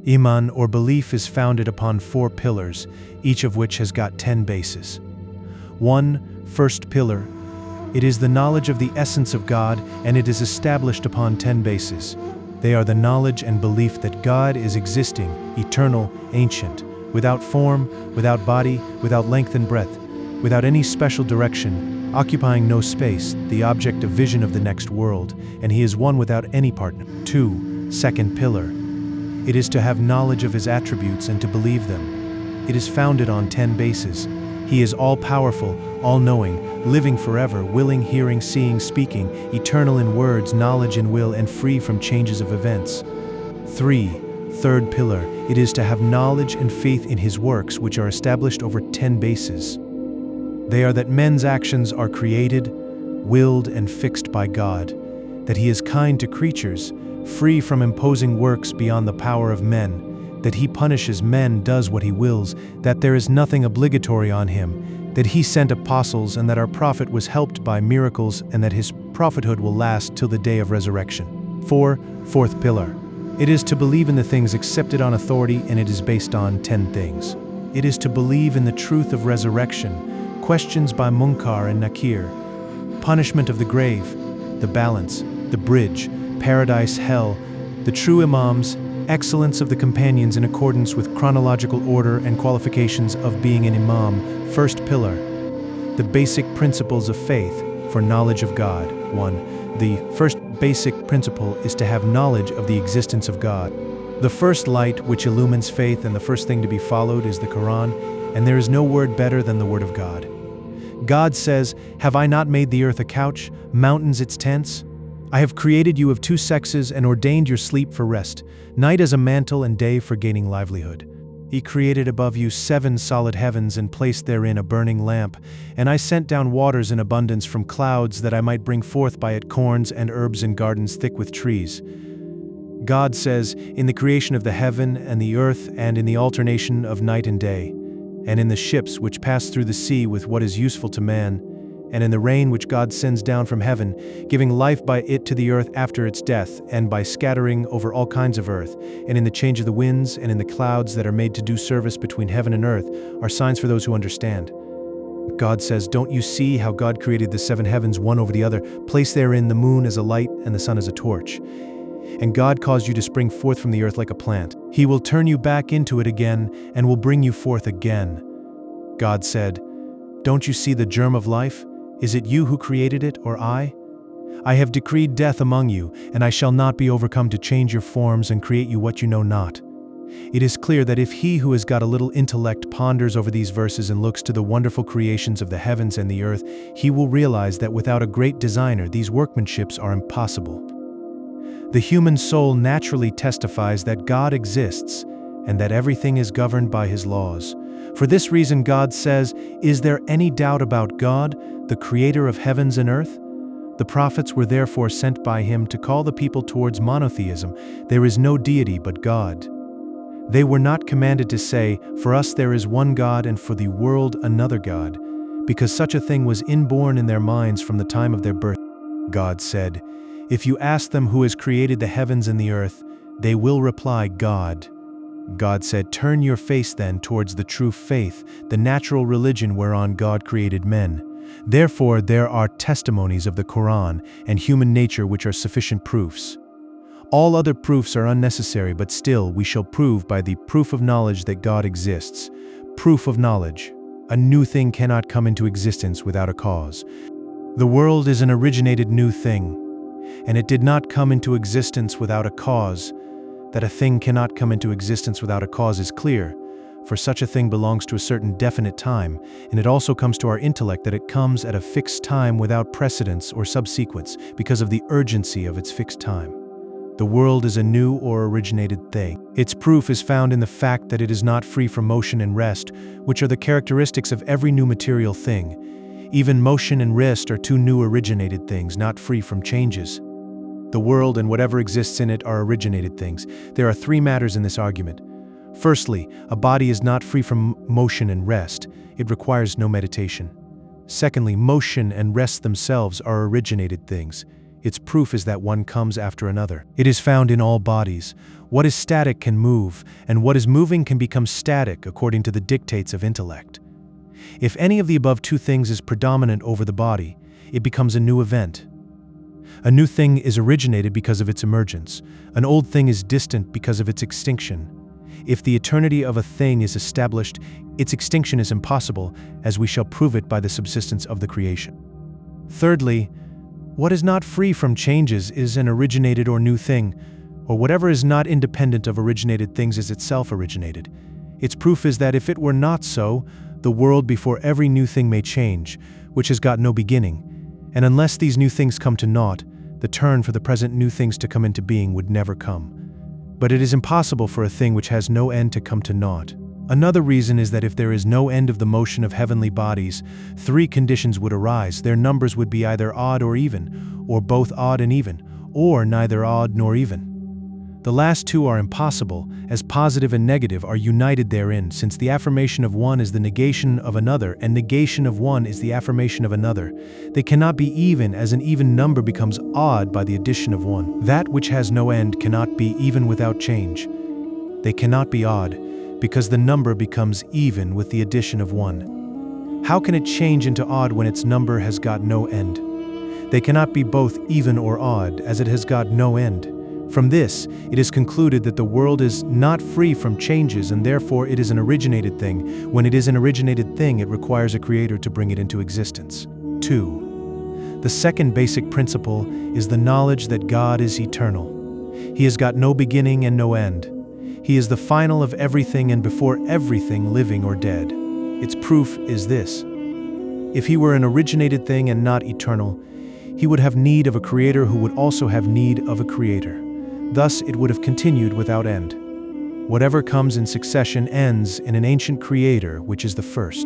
Iman, or belief, is founded upon 4 pillars, each of which has got 10 bases. 1. First pillar. It is the knowledge of the essence of God, and it is established upon 10 bases. They are the knowledge and belief that God is existing, eternal, ancient, without form, without body, without length and breadth, without any special direction, occupying no space, the object of vision of the next world, and he is one without any partner. 2. Second pillar. It is to have knowledge of his attributes and to believe them. It is founded on 10 bases. He is all-powerful, all-knowing, living forever, willing, hearing, seeing, speaking, eternal in words, knowledge in will, and free from changes of events. 3. Third pillar. It is to have knowledge and faith in his works, which are established over 10 bases. They are that men's actions are created, willed, and fixed by God, that he is kind to creatures, free from imposing works beyond the power of men, that he punishes men, does what he wills, that there is nothing obligatory on him, that he sent apostles, and that our prophet was helped by miracles, and that his prophethood will last till the day of resurrection. 4. Fourth pillar. It is to believe in the things accepted on authority, and it is based on 10 things. It is to believe in the truth of resurrection, questions by Munkar and Nakir, punishment of the grave, the balance, the bridge, paradise, hell, the true imams, excellence of the companions in accordance with chronological order and qualifications of being an imam. First pillar. The basic principles of faith for knowledge of God. 1. The first basic principle is to have knowledge of the existence of God. The first light which illumines faith and the first thing to be followed is the Quran, and there is no word better than the word of God. God says, "Have I not made the earth a couch, mountains its tents? I have created you of 2 sexes and ordained your sleep for rest, night as a mantle and day for gaining livelihood. He created above you 7 solid heavens and placed therein a burning lamp, and I sent down waters in abundance from clouds that I might bring forth by it corns and herbs and gardens thick with trees." God says, "In the creation of the heaven and the earth and in the alternation of night and day, and in the ships which pass through the sea with what is useful to man, and in the rain which God sends down from heaven, giving life by it to the earth after its death, and by scattering over all kinds of earth, and in the change of the winds, and in the clouds that are made to do service between heaven and earth, are signs for those who understand." God says, "Don't you see how God created the 7 heavens one over the other, placed therein the moon as a light and the sun as a torch? And God caused you to spring forth from the earth like a plant. He will turn you back into it again, and will bring you forth again." God said, "Don't you see the germ of life? Is it you who created it, or I? I have decreed death among you, and I shall not be overcome to change your forms and create you what you know not." It is clear that if he who has got a little intellect ponders over these verses and looks to the wonderful creations of the heavens and the earth, he will realize that without a great designer, these workmanships are impossible. The human soul naturally testifies that God exists and that everything is governed by his laws. For this reason God says, "Is there any doubt about God, the creator of heavens and earth?" The prophets were therefore sent by him to call the people towards monotheism. There is no deity but God. They were not commanded to say, "For us there is one God and for the world another God," because such a thing was inborn in their minds from the time of their birth. God said, "If you ask them who has created the heavens and the earth, they will reply, God." God said, "Turn your face then towards the true faith, the natural religion whereon God created men. Therefore there are testimonies of the Quran and human nature which are sufficient proofs. All other proofs are unnecessary, but still we shall prove by the proof of knowledge that God exists." Proof of knowledge. A new thing cannot come into existence without a cause. The world is an originated new thing, and it did not come into existence without a cause. That a thing cannot come into existence without a cause is clear, for such a thing belongs to a certain definite time, and it also comes to our intellect that it comes at a fixed time without precedence or subsequence, because of the urgency of its fixed time. The world is a new or originated thing. Its proof is found in the fact that it is not free from motion and rest, which are the characteristics of every new material thing. Even motion and rest are 2 new originated things, not free from changes. The world and whatever exists in it are originated things. There are 3 matters in this argument. Firstly, a body is not free from motion and rest. It requires no meditation. Secondly, motion and rest themselves are originated things. Its proof is that one comes after another. It is found in all bodies. What is static can move, and what is moving can become static according to the dictates of intellect. If any of the above two things is predominant over the body, it becomes a new event. A new thing is originated because of its emergence. An old thing is distant because of its extinction. If the eternity of a thing is established, its extinction is impossible, as we shall prove it by the subsistence of the creation. Thirdly, what is not free from changes is an originated or new thing, or whatever is not independent of originated things is itself originated. Its proof is that if it were not so, the world before every new thing may change, which has got no beginning, and unless these new things come to naught, the turn for the present new things to come into being would never come. But it is impossible for a thing which has no end to come to naught. Another reason is that if there is no end of the motion of heavenly bodies, three conditions would arise. Their numbers would be either odd or even, or both odd and even, or neither odd nor even. The last two are impossible, as positive and negative are united therein, since the affirmation of one is the negation of another, and negation of one is the affirmation of another. They cannot be even, as an even number becomes odd by the addition of one. That which has no end cannot be even without change. They cannot be odd, because the number becomes even with the addition of one. How can it change into odd when its number has got no end? They cannot be both even or odd, as it has got no end. From this, it is concluded that the world is not free from changes, and therefore it is an originated thing. When it is an originated thing, it requires a creator to bring it into existence. 2. The second basic principle is the knowledge that God is eternal. He has got no beginning and no end. He is the final of everything and before everything living or dead. Its proof is this. If he were an originated thing and not eternal, he would have need of a creator who would also have need of a creator. Thus it would have continued without end. Whatever comes in succession ends in an ancient creator, which is the first.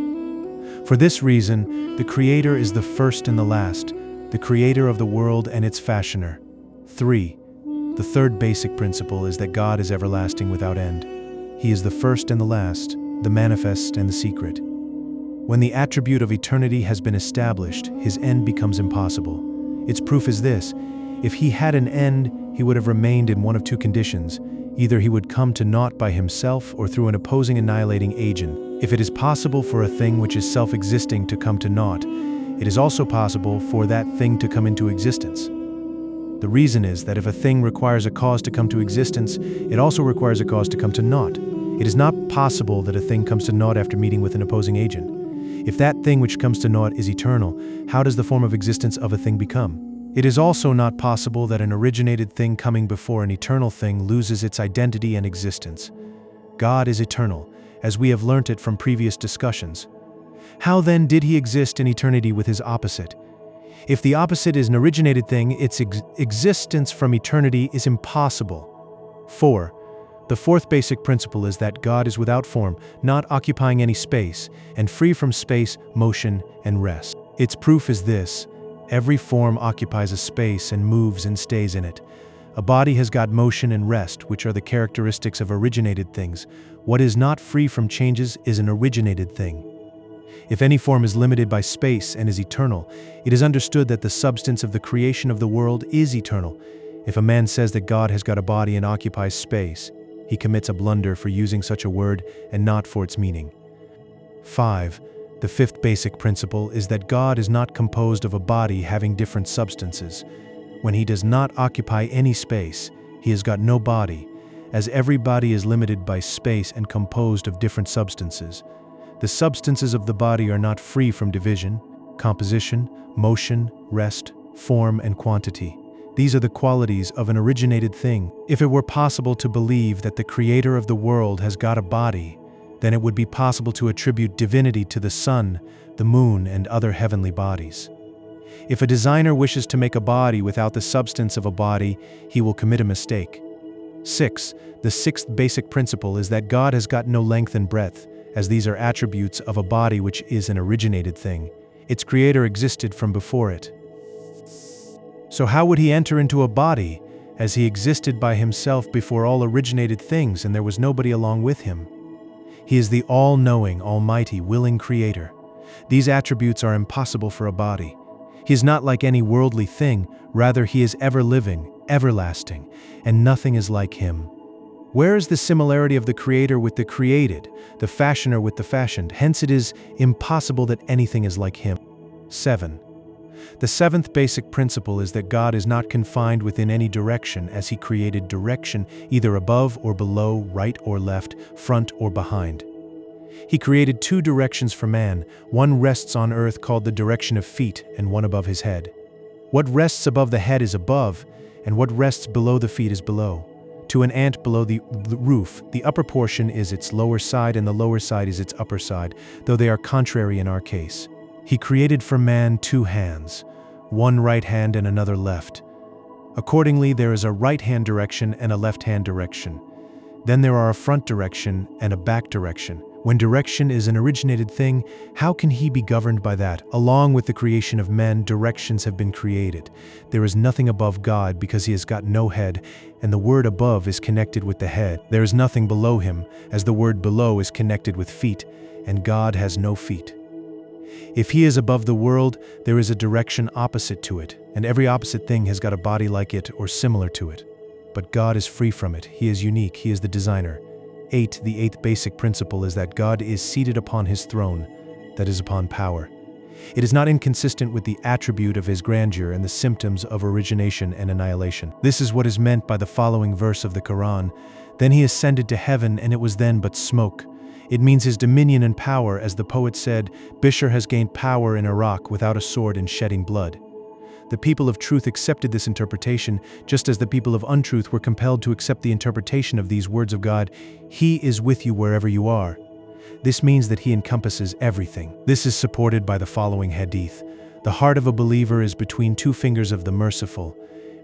For this reason, the creator is the first and the last, the creator of the world and its fashioner. 3. The third basic principle is that God is everlasting without end. He is the first and the last, the manifest and the secret. When the attribute of eternity has been established, his end becomes impossible. Its proof is this. If he had an end, he would have remained in one of two conditions. Either he would come to naught by himself or through an opposing annihilating agent. If it is possible for a thing which is self-existing to come to naught, it is also possible for that thing to come into existence. The reason is that if a thing requires a cause to come to existence, it also requires a cause to come to naught. It is not possible that a thing comes to naught after meeting with an opposing agent. If that thing which comes to naught is eternal, how does the form of existence of a thing become? It is also not possible that an originated thing coming before an eternal thing loses its identity and existence. God is eternal, as we have learnt it from previous discussions. How then did he exist in eternity with his opposite? If the opposite is an originated thing, its existence from eternity is impossible. 4. The fourth basic principle is that God is without form, not occupying any space, and free from space, motion, and rest. Its proof is this. Every form occupies a space and moves and stays in it. A body has got motion and rest, which are the characteristics of originated things. What is not free from changes is an originated thing. If any form is limited by space and is eternal, it is understood that the substance of the creation of the world is eternal. If a man says that God has got a body and occupies space, he commits a blunder for using such a word and not for its meaning. 5. The fifth basic principle is that God is not composed of a body having different substances. When he does not occupy any space, he has got no body, as every body is limited by space and composed of different substances. The substances of the body are not free from division, composition, motion, rest, form, and quantity. These are the qualities of an originated thing. If it were possible to believe that the creator of the world has got a body, then it would be possible to attribute divinity to the sun, the moon, and other heavenly bodies. If a designer wishes to make a body without the substance of a body, he will commit a mistake. 6. The sixth basic principle is that God has got no length and breadth, as these are attributes of a body which is an originated thing. Its creator existed from before it. So how would he enter into a body, as he existed by himself before all originated things and there was nobody along with him? He is the all-knowing, almighty, willing creator. These attributes are impossible for a body. He is not like any worldly thing, rather he is ever-living, everlasting, and nothing is like him. Where is the similarity of the creator with the created, the fashioner with the fashioned? Hence it is impossible that anything is like him. 7. The seventh basic principle is that God is not confined within any direction, as he created direction either above or below, right or left, front or behind. He created two directions for man. One rests on earth called the direction of feet, and one above his head. What rests above the head is above, and what rests below the feet is below. To an ant below the roof, the upper portion is its lower side and the lower side is its upper side, though they are contrary in our case. He created for man two hands, one right hand and another left. Accordingly, there is a right-hand direction and a left-hand direction. Then there are a front direction and a back direction. When direction is an originated thing, how can he be governed by that? Along with the creation of men, directions have been created. There is nothing above God because he has got no head, and the word above is connected with the head. There is nothing below him, as the word below is connected with feet, and God has no feet. If he is above the world, there is a direction opposite to it, and every opposite thing has got a body like it or similar to it. But God is free from it. He is unique. He is the designer. 8. The eighth basic principle is that God is seated upon his throne, that is upon power. It is not inconsistent with the attribute of his grandeur and the symptoms of origination and annihilation. This is what is meant by the following verse of the Quran. Then he ascended to heaven, and it was then but smoke. It means his dominion and power, as the poet said, Bishr has gained power in Iraq without a sword and shedding blood. The people of truth accepted this interpretation, just as the people of untruth were compelled to accept the interpretation of these words of God. He is with you wherever you are. This means that he encompasses everything. This is supported by the following hadith. The heart of a believer is between two fingers of the merciful,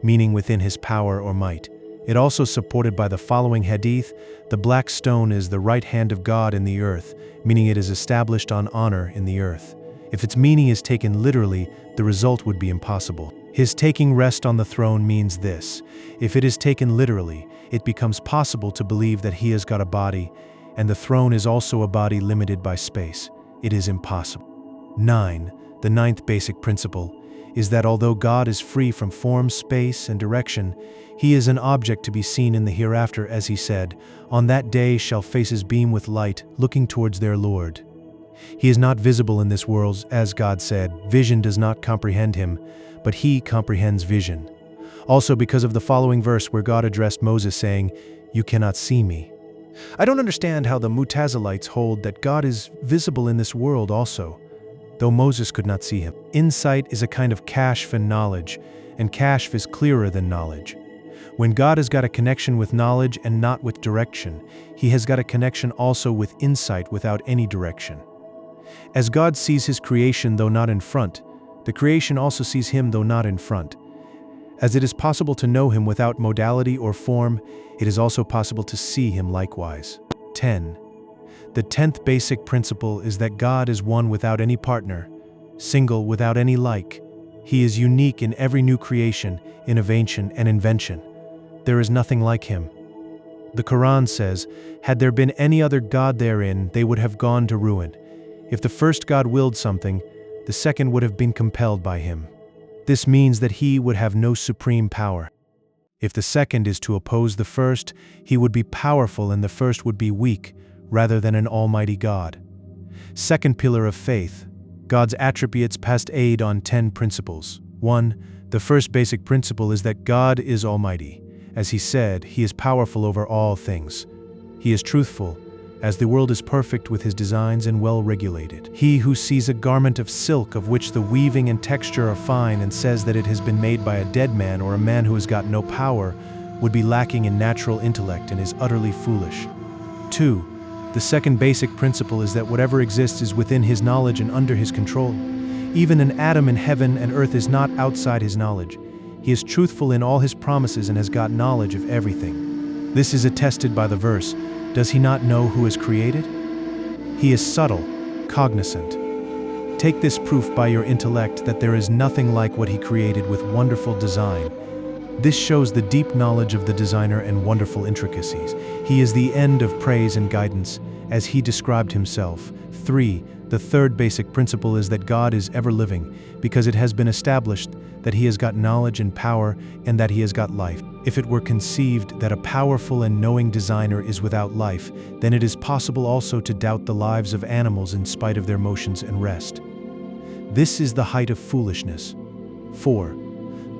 meaning within his power or might. It also supported by the following hadith. The black stone is the right hand of God in the earth, meaning it is established on honor in the earth. If its meaning is taken literally, the result would be impossible. His taking rest on the throne means this. If it is taken literally, it becomes possible to believe that he has got a body, and the throne is also a body limited by space. It is impossible. 9. The ninth basic principle is that although God is free from form, space, and direction, he is an object to be seen in the hereafter, as he said, "On that day shall faces beam with light, looking towards their Lord." He is not visible in this world, as God said, vision does not comprehend him, but he comprehends vision. Also because of the following verse where God addressed Moses saying, "You cannot see me." I don't understand how the Mutazilites hold that God is visible in this world also, though Moses could not see him. Insight is a kind of kashf and knowledge, and kashf is clearer than knowledge. When God has got a connection with knowledge and not with direction, he has got a connection also with insight without any direction. As God sees his creation though not in front, the creation also sees him though not in front. As it is possible to know him without modality or form, it is also possible to see him likewise. 10. The 10th basic principle is that God is one without any partner, single without any like. He is unique in every new creation, innovation, and invention. There is nothing like him. The Quran says, "Had there been any other God therein, they would have gone to ruin. If the first God willed something, the second would have been compelled by him." This means that he would have no supreme power. If the second is to oppose the first, he would be powerful and the first would be weak, rather than an almighty God. Second pillar of faith. God's attributes passed aid on 10 principles. 1. The first basic principle is that God is almighty. As he said, he is powerful over all things. He is truthful, as the world is perfect with his designs and well regulated. He who sees a garment of silk of which the weaving and texture are fine and says that it has been made by a dead man or a man who has got no power would be lacking in natural intellect and is utterly foolish. 2. The second basic principle is that whatever exists is within his knowledge and under his control. Even an atom in heaven and earth is not outside his knowledge. He is truthful in all his promises and has got knowledge of everything. This is attested by the verse, "Does he not know who is created?" He is subtle, cognizant. Take this proof by your intellect that there is nothing like what he created with wonderful design. This shows the deep knowledge of the designer and wonderful intricacies. He is the end of praise and guidance, as he described himself. 3. The third basic principle is that God is ever living, because it has been established that he has got knowledge and power, and that he has got life. If it were conceived that a powerful and knowing designer is without life, then it is possible also to doubt the lives of animals in spite of their motions and rest. This is the height of foolishness. 4.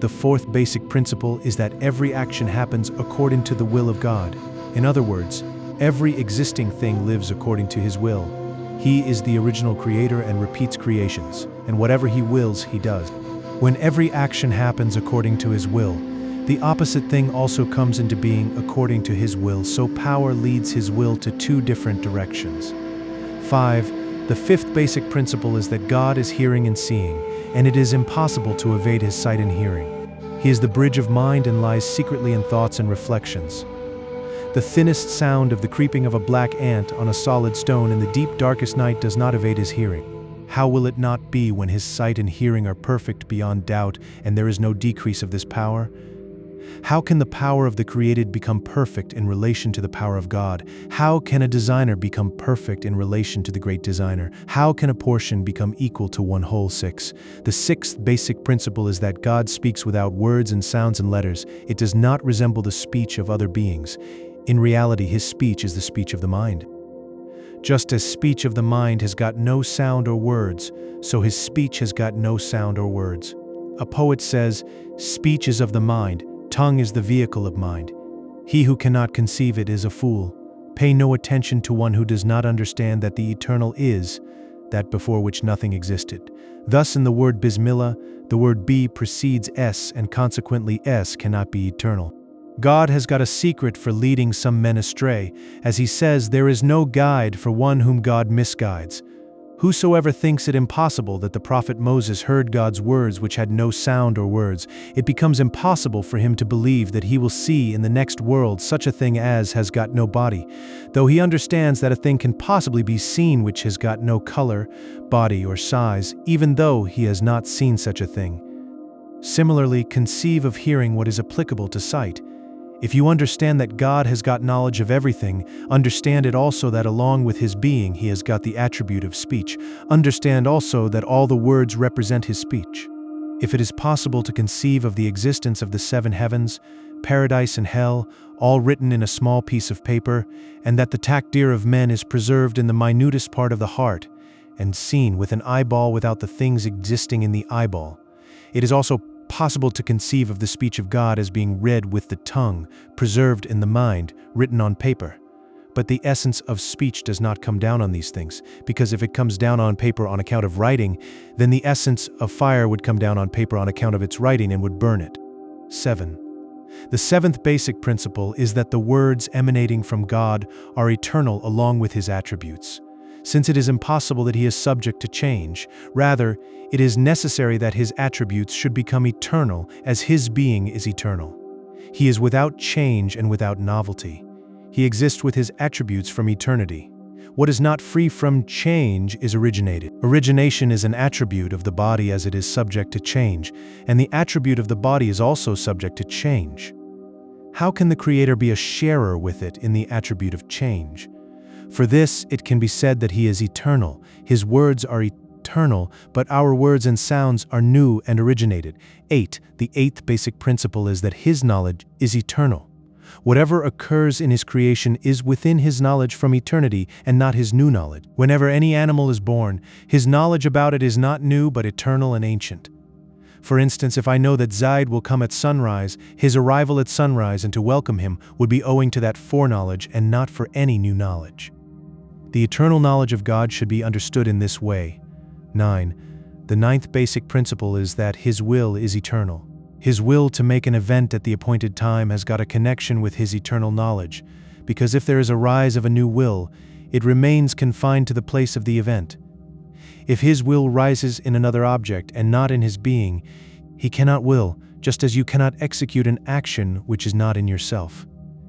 The fourth basic principle is that every action happens according to the will of God. In other words, every existing thing lives according to his will. He is the original creator and repeats creations, and whatever he wills, he does. When every action happens according to his will, the opposite thing also comes into being according to his will, so power leads his will to two different directions. 5. The fifth basic principle is that God is hearing and seeing, and it is impossible to evade his sight and hearing. He is the bridge of mind and lies secretly in thoughts and reflections. The thinnest sound of the creeping of a black ant on a solid stone in the deep darkest night does not evade his hearing. How will it not be when his sight and hearing are perfect beyond doubt and there is no decrease of this power? How can the power of the created become perfect in relation to the power of God? How can a designer become perfect in relation to the great designer? How can a portion become equal to one whole? 6. The sixth basic principle is that God speaks without words and sounds and letters. It does not resemble the speech of other beings. In reality, his speech is the speech of the mind. Just as speech of the mind has got no sound or words, so his speech has got no sound or words. A poet says, "Speech is of the mind, tongue is the vehicle of mind. He who cannot conceive it is a fool. Pay no attention to one who does not understand that the eternal is that before which nothing existed." Thus in the word Bismillah, the word B precedes S, and consequently S cannot be eternal. God has got a secret for leading some men astray, as he says, "There is no guide for one whom God misguides." Whosoever thinks it impossible that the prophet Moses heard God's words which had no sound or words, it becomes impossible for him to believe that he will see in the next world such a thing as has got no body, though he understands that a thing can possibly be seen which has got no color, body, or size, even though he has not seen such a thing. Similarly, conceive of hearing what is applicable to sight. If you understand that God has got knowledge of everything, understand it also that along with his being he has got the attribute of speech. Understand also that all the words represent his speech. If it is possible to conceive of the existence of the 7 heavens, paradise and hell, all written in a small piece of paper, and that the takdir of men is preserved in the minutest part of the heart, and seen with an eyeball without the things existing in the eyeball, it is also possible to conceive of the speech of God as being read with the tongue, preserved in the mind, written on paper. But the essence of speech does not come down on these things, because if it comes down on paper on account of writing, then the essence of fire would come down on paper on account of its writing and would burn it. 7. The seventh basic principle is that the words emanating from God are eternal along with his attributes. Since it is impossible that he is subject to change, rather, it is necessary that his attributes should become eternal as his being is eternal. He is without change and without novelty. He exists with his attributes from eternity. What is not free from change is originated. Origination is an attribute of the body as it is subject to change, and the attribute of the body is also subject to change. How can the Creator be a sharer with it in the attribute of change? For this, it can be said that he is eternal. His words are eternal, but our words and sounds are new and originated. 8. The eighth basic principle is that his knowledge is eternal. Whatever occurs in his creation is within his knowledge from eternity and not his new knowledge. Whenever any animal is born, his knowledge about it is not new but eternal and ancient. For instance, if I know that Zaid will come at sunrise, his arrival at sunrise and to welcome him would be owing to that foreknowledge and not for any new knowledge. The eternal knowledge of God should be understood in this way. 9. The ninth basic principle is that his will is eternal. His will to make an event at the appointed time has got a connection with his eternal knowledge, because if there is a rise of a new will, it remains confined to the place of the event. If his will rises in another object and not in his being, he cannot will, just as you cannot execute an action which is not in yourself.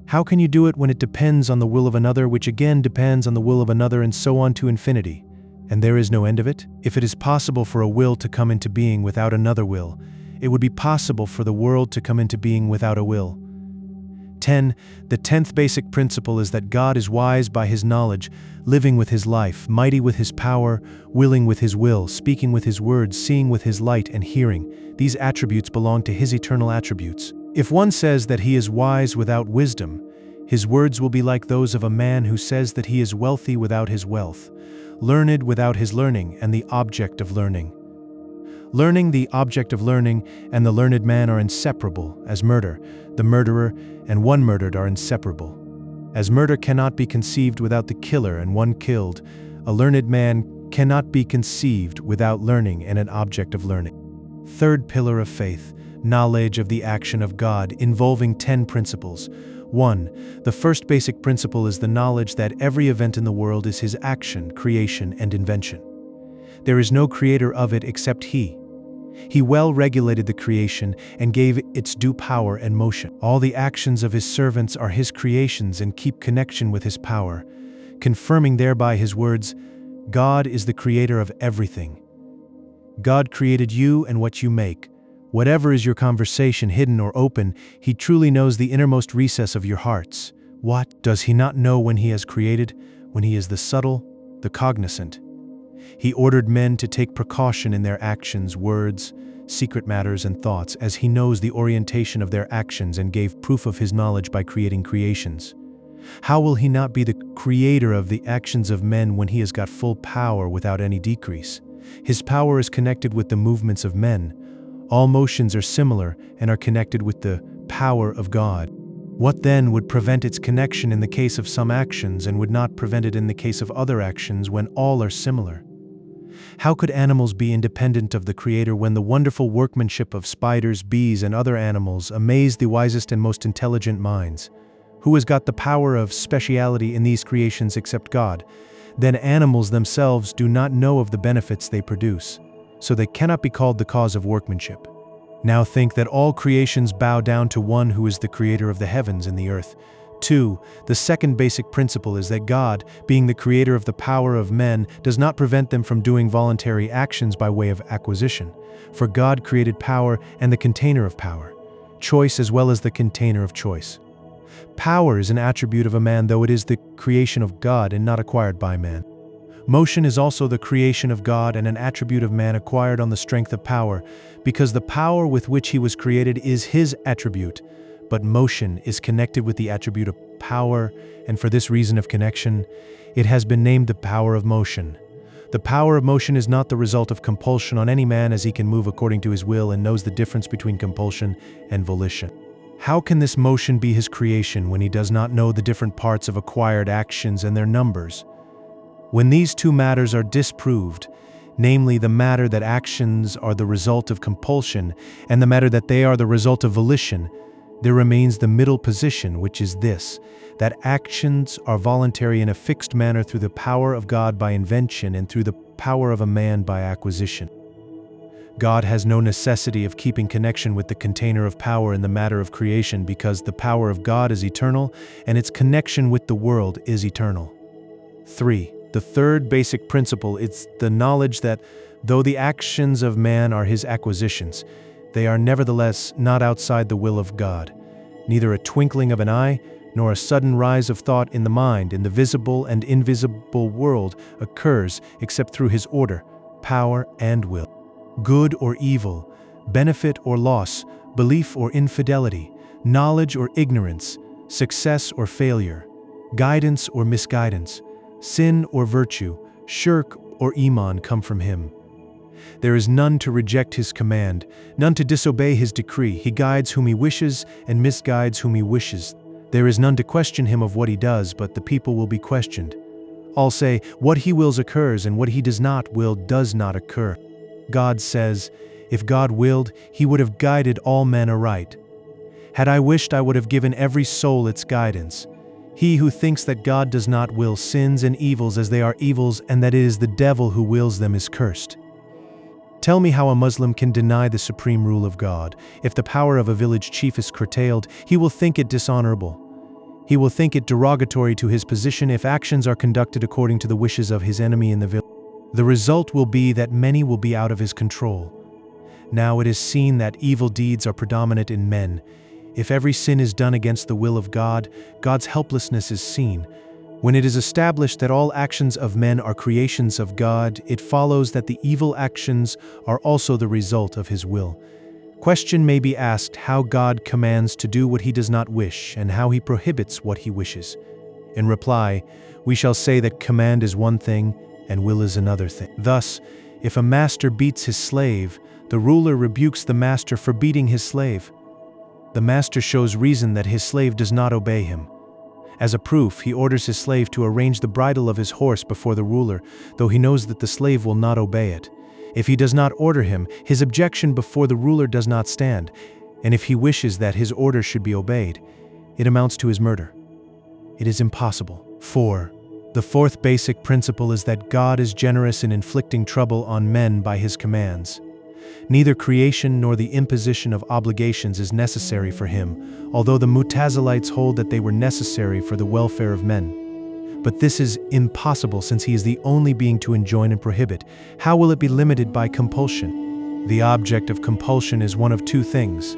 How can you do it when it depends on the will of another, which again depends on the will of another, and so on to infinity? And there is no end of it? If it is possible for a will to come into being without another will, it would be possible for the world to come into being without a will. 10. The 10th basic principle is that God is wise by his knowledge, living with his life, mighty with his power, willing with his will, speaking with his words, seeing with his light, and hearing. These attributes belong to his eternal attributes. If one says that he is wise without wisdom, his words will be like those of a man who says that he is wealthy without his wealth, learned without his learning, and the object of learning. Learning, the object of learning, and the learned man are inseparable, as murder, the murderer, and one murdered are inseparable. As murder cannot be conceived without the killer and one killed, a learned man cannot be conceived without learning and an object of learning. Third pillar of faith, knowledge of the action of God, involving 10 principles. 1. The first basic principle is the knowledge that every event in the world is his action, creation, and invention. There is no creator of it except he. He well regulated the creation and gave its due power and motion. All the actions of his servants are his creations and keep connection with his power, confirming thereby his words, God is the creator of everything. God created you and what you make. Whatever is your conversation, hidden or open, he truly knows the innermost recess of your hearts. What does he not know when he has created, when he is the subtle, the cognizant? He ordered men to take precaution in their actions, words, secret matters, and thoughts, as he knows the orientation of their actions and gave proof of his knowledge by creating creations. How will he not be the creator of the actions of men when he has got full power without any decrease? His power is connected with the movements of men. All motions are similar and are connected with the power of God. What then would prevent its connection in the case of some actions and would not prevent it in the case of other actions when all are similar? How could animals be independent of the Creator when the wonderful workmanship of spiders, bees, and other animals amaze the wisest and most intelligent minds? Who has got the power of speciality in these creations except God? Then animals themselves do not know of the benefits they produce, so they cannot be called the cause of workmanship. Now think that all creations bow down to one who is the creator of the heavens and the earth. 2. The second basic principle is that God, being the creator of the power of men, does not prevent them from doing voluntary actions by way of acquisition. For God created power and the container of power, choice as well as the container of choice. Power is an attribute of a man, though it is the creation of God and not acquired by man. Motion is also the creation of God and an attribute of man acquired on the strength of power, because the power with which he was created is his attribute. But motion is connected with the attribute of power, and for this reason of connection, it has been named the power of motion. The power of motion is not the result of compulsion on any man, as he can move according to his will and knows the difference between compulsion and volition. How can this motion be his creation when he does not know the different parts of acquired actions and their numbers? When these two matters are disproved, namely the matter that actions are the result of compulsion and the matter that they are the result of volition, there remains the middle position, which is this, that actions are voluntary in a fixed manner through the power of God by invention and through the power of a man by acquisition. God has no necessity of keeping connection with the container of power in the matter of creation, because the power of God is eternal and its connection with the world is eternal. 3. The third basic principle is the knowledge that, though the actions of man are his acquisitions, they are nevertheless not outside the will of God. Neither a twinkling of an eye, nor a sudden rise of thought in the mind, in the visible and invisible world, occurs except through his order, power, and will. Good or evil, benefit or loss, belief or infidelity, knowledge or ignorance, success or failure, guidance or misguidance, sin or virtue, shirk or iman come from him. There is none to reject his command, none to disobey his decree. He guides whom he wishes and misguides whom he wishes. There is none to question him of what he does, but the people will be questioned. All say, what he wills occurs, and what he does not will does not occur. God says, if God willed, he would have guided all men aright. Had I wished, I would have given every soul its guidance. He who thinks that God does not will sins and evils as they are evils, and that it is the devil who wills them, is cursed. Tell me how a Muslim can deny the supreme rule of God. If the power of a village chief is curtailed, he will think it dishonorable. He will think it derogatory to his position if actions are conducted according to the wishes of his enemy in the village. The result will be that many will be out of his control. Now it is seen that evil deeds are predominant in men. If every sin is done against the will of God, God's helplessness is seen. When it is established that all actions of men are creations of God, it follows that the evil actions are also the result of His will. Question may be asked how God commands to do what He does not wish and how He prohibits what He wishes. In reply, we shall say that command is one thing and will is another thing. Thus, if a master beats his slave, the ruler rebukes the master for beating his slave. The master shows reason that his slave does not obey him. As a proof, he orders his slave to arrange the bridle of his horse before the ruler, though he knows that the slave will not obey it. If he does not order him, his objection before the ruler does not stand, and if he wishes that his order should be obeyed, it amounts to his murder. It is impossible. 4. The fourth basic principle is that God is generous in inflicting trouble on men by His commands. Neither creation nor the imposition of obligations is necessary for Him, although the Mu'tazilites hold that they were necessary for the welfare of men. But this is impossible since He is the only being to enjoin and prohibit. How will it be limited by compulsion? The object of compulsion is one of two things.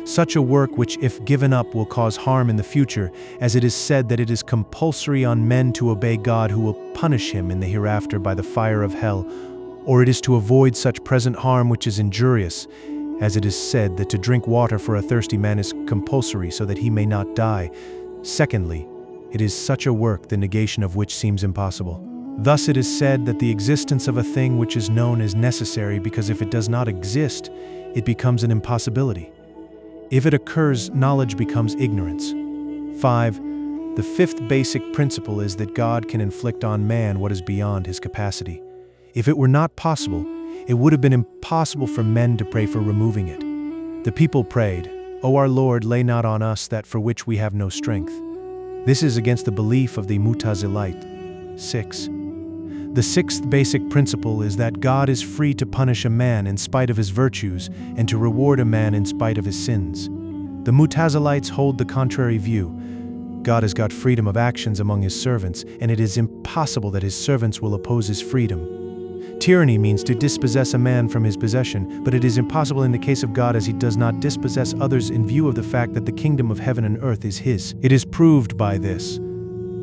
Such a work which, if given up, will cause harm in the future, as it is said that it is compulsory on men to obey God who will punish him in the hereafter by the fire of hell, or it is to avoid such present harm which is injurious, as it is said that to drink water for a thirsty man is compulsory so that he may not die. Secondly, it is such a work the negation of which seems impossible. Thus it is said that the existence of a thing which is known is necessary because if it does not exist, it becomes an impossibility. If it occurs, knowledge becomes ignorance. 5. The fifth basic principle is that God can inflict on man what is beyond his capacity. If it were not possible, it would have been impossible for men to pray for removing it. The people prayed, "O our Lord, lay not on us that for which we have no strength." This is against the belief of the Mu'tazilite. 6. The sixth basic principle is that God is free to punish a man in spite of his virtues and to reward a man in spite of his sins. The Mu'tazilites hold the contrary view. God has got freedom of actions among His servants, and it is impossible that His servants will oppose His freedom. Tyranny means to dispossess a man from his possession, but it is impossible in the case of God as He does not dispossess others in view of the fact that the kingdom of heaven and earth is His. It is proved by this.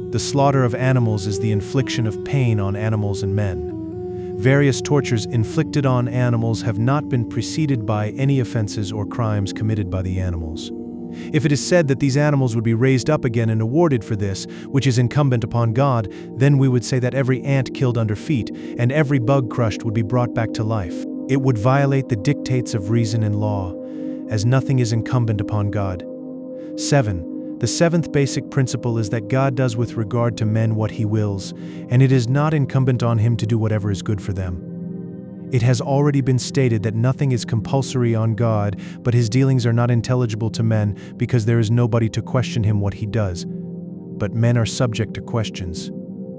The slaughter of animals is the infliction of pain on animals and men. Various tortures inflicted on animals have not been preceded by any offenses or crimes committed by the animals. If it is said that these animals would be raised up again and awarded for this, which is incumbent upon God, then we would say that every ant killed under feet and every bug crushed would be brought back to life. It would violate the dictates of reason and law, as nothing is incumbent upon God. 7. The seventh basic principle is that God does with regard to men what He wills, and it is not incumbent on Him to do whatever is good for them. It has already been stated that nothing is compulsory on God, but His dealings are not intelligible to men because there is nobody to question Him what He does. But men are subject to questions.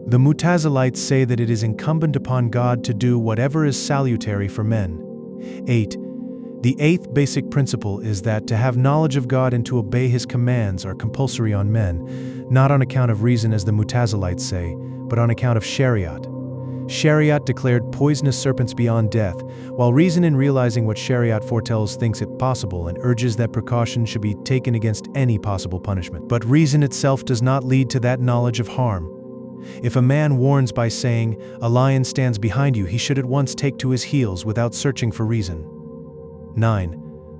The Mu'tazilites say that it is incumbent upon God to do whatever is salutary for men. 8. The eighth basic principle is that to have knowledge of God and to obey His commands are compulsory on men, not on account of reason as the Mu'tazilites say, but on account of Shariat. Shariat declared poisonous serpents beyond death, while reason in realizing what Shariat foretells thinks it possible and urges that precaution should be taken against any possible punishment. But reason itself does not lead to that knowledge of harm. If a man warns by saying, "A lion stands behind you," he should at once take to his heels without searching for reason. 9.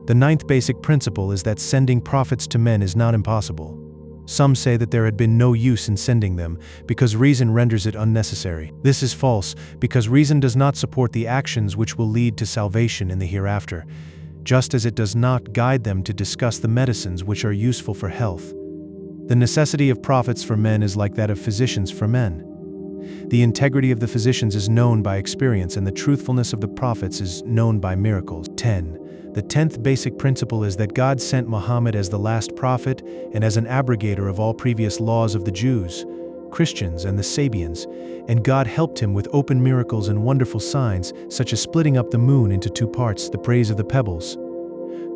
The ninth basic principle is that sending prophets to men is not impossible. Some say that there had been no use in sending them, because reason renders it unnecessary. This is false, because reason does not support the actions which will lead to salvation in the hereafter, just as it does not guide them to discuss the medicines which are useful for health. The necessity of prophets for men is like that of physicians for men. The integrity of the physicians is known by experience, and the truthfulness of the prophets is known by miracles. 10. The 10th basic principle is that God sent Muhammad as the last prophet and as an abrogator of all previous laws of the Jews, Christians, and the Sabians, and God helped him with open miracles and wonderful signs, such as splitting up the moon into two parts, the praise of the pebbles,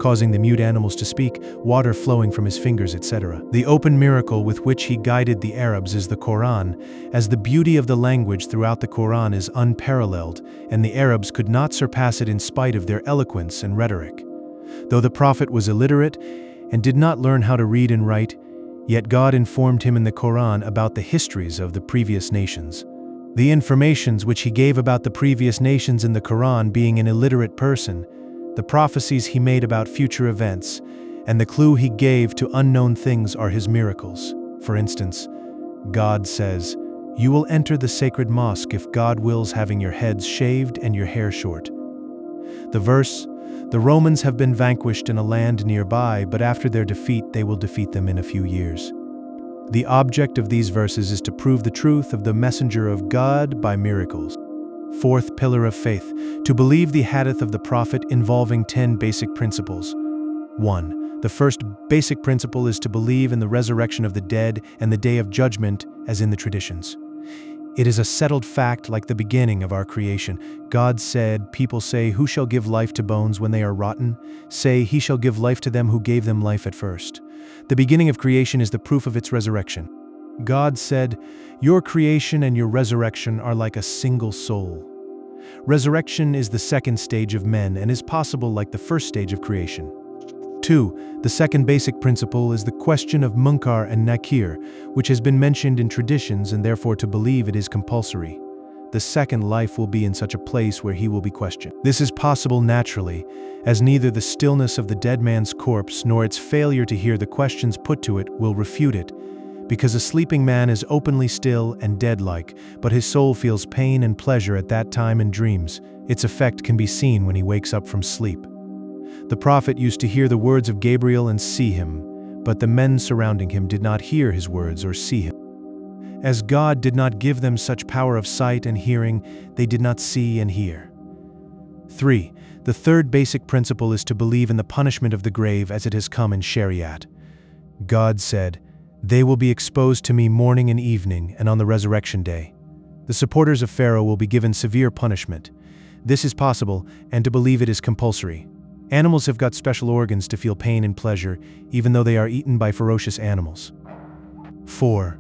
causing the mute animals to speak, water flowing from his fingers, etc. The open miracle with which he guided the Arabs is the Quran, as the beauty of the language throughout the Quran is unparalleled, and the Arabs could not surpass it in spite of their eloquence and rhetoric. Though the Prophet was illiterate, and did not learn how to read and write, yet God informed him in the Quran about the histories of the previous nations. The informations which he gave about the previous nations in the Quran being an illiterate person, the prophecies he made about future events, and the clue he gave to unknown things are his miracles. For instance, God says, "You will enter the sacred mosque if God wills, having your heads shaved and your hair short." The verse, "The Romans have been vanquished in a land nearby, but after their defeat they will defeat them in a few years." The object of these verses is to prove the truth of the messenger of God by miracles. Fourth pillar of faith, to believe the hadith of the Prophet involving 10 basic principles. 1. The first basic principle is to believe in the resurrection of the dead and the day of judgment as in the traditions. It is a settled fact like the beginning of our creation. God said, "People say, 'Who shall give life to bones when they are rotten?' Say, 'He shall give life to them who gave them life at first.' The beginning of creation is the proof of its resurrection. God said, 'Your creation and your resurrection are like a single soul.' Resurrection is the second stage of men and is possible like the first stage of creation. 2. The second basic principle is the question of Munkar and Nakir, which has been mentioned in traditions and therefore to believe it is compulsory. The second life will be in such a place where he will be questioned. This is possible naturally, as neither the stillness of the dead man's corpse nor its failure to hear the questions put to it will refute it, because a sleeping man is openly still and dead-like, but his soul feels pain and pleasure at that time in dreams. Its effect can be seen when he wakes up from sleep. The prophet used to hear the words of Gabriel and see him, but the men surrounding him did not hear his words or see him. As God did not give them such power of sight and hearing, they did not see and hear. 3. The third basic principle is to believe in the punishment of the grave as it has come in Shariat. God said, "They will be exposed to me morning and evening, and on the resurrection day. The supporters of Pharaoh will be given severe punishment." This is possible, and to believe it is compulsory. Animals have got special organs to feel pain and pleasure, even though they are eaten by ferocious animals. 4.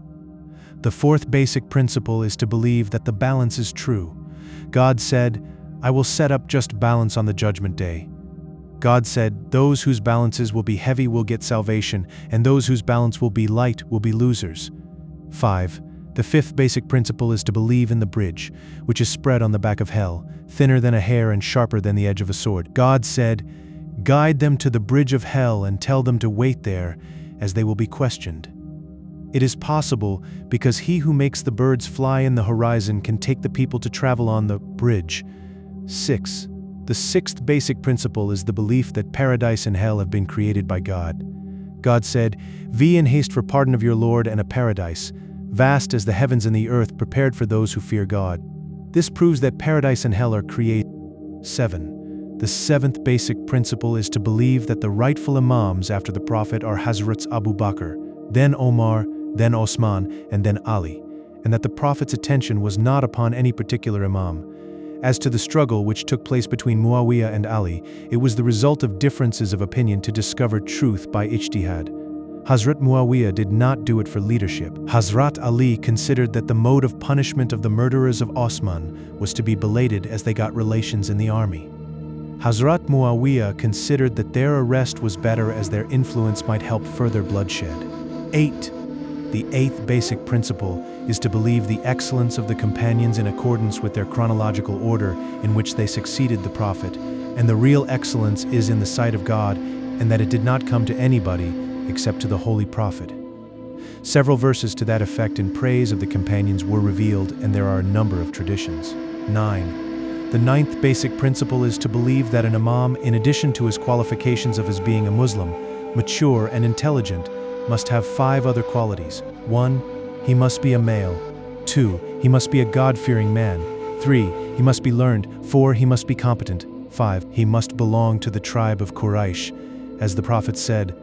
The fourth basic principle is to believe that the balance is true. God said, "I will set up just balance on the judgment day." God said, "Those whose balances will be heavy will get salvation, and those whose balance will be light will be losers." 5. The fifth basic principle is to believe in the bridge, which is spread on the back of hell, thinner than a hair and sharper than the edge of a sword. God said, "Guide them to the bridge of hell and tell them to wait there, as they will be questioned." It is possible because he who makes the birds fly in the horizon can take the people to travel on the bridge. 6. The sixth basic principle is the belief that paradise and hell have been created by God. God said, "Be in haste for pardon of your Lord and a paradise, vast as the heavens and the earth, prepared for those who fear God." This proves that paradise and hell are created. 7. The seventh basic principle is to believe that the rightful imams after the Prophet are Hazrats Abu Bakr, then Omar, then Osman, and then Ali, and that the Prophet's attention was not upon any particular imam. As to the struggle which took place between Muawiyah and Ali, it was the result of differences of opinion to discover truth by ijtihad. Hazrat Muawiyah did not do it for leadership. Hazrat Ali considered that the mode of punishment of the murderers of Osman was to be belated as they got relations in the army. Hazrat Muawiyah considered that their arrest was better as their influence might help further bloodshed. 8. The eighth basic principle is to believe the excellence of the companions in accordance with their chronological order in which they succeeded the Prophet, and the real excellence is in the sight of God, and that it did not come to anybody except to the Holy Prophet. Several verses to that effect in praise of the companions were revealed, and there are a number of traditions. 9. The ninth basic principle is to believe that an imam, in addition to his qualifications of his being a Muslim, mature and intelligent, must have 5 other qualities. 1. He must be a male. 2. He must be a God-fearing man. 3. He must be learned. 4. He must be competent. 5. He must belong to the tribe of Quraysh. As the Prophet said,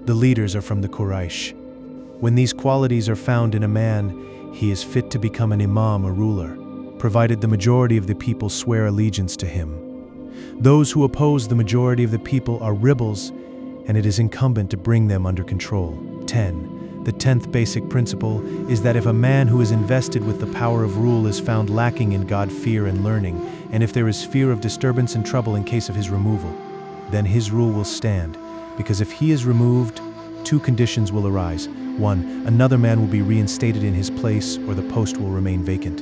"The leaders are from the Quraysh." When these qualities are found in a man, he is fit to become an imam or ruler, provided the majority of the people swear allegiance to him. Those who oppose the majority of the people are rebels, and it is incumbent to bring them under control. 10. The 10th basic principle is that if a man who is invested with the power of rule is found lacking in God-fear and learning, and if there is fear of disturbance and trouble in case of his removal, then his rule will stand, because if he is removed, two conditions will arise. One, another man will be reinstated in his place, or the post will remain vacant.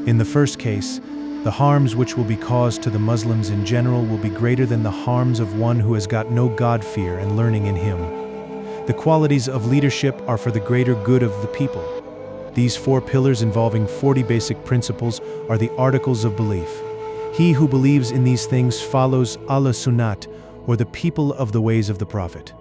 In the first case, the harms which will be caused to the Muslims in general will be greater than the harms of one who has got no God-fear and learning in him. The qualities of leadership are for the greater good of the people. These 4 pillars involving 40 basic principles are the articles of belief. He who believes in these things follows Allah Sunnat, or the people of the ways of the Prophet.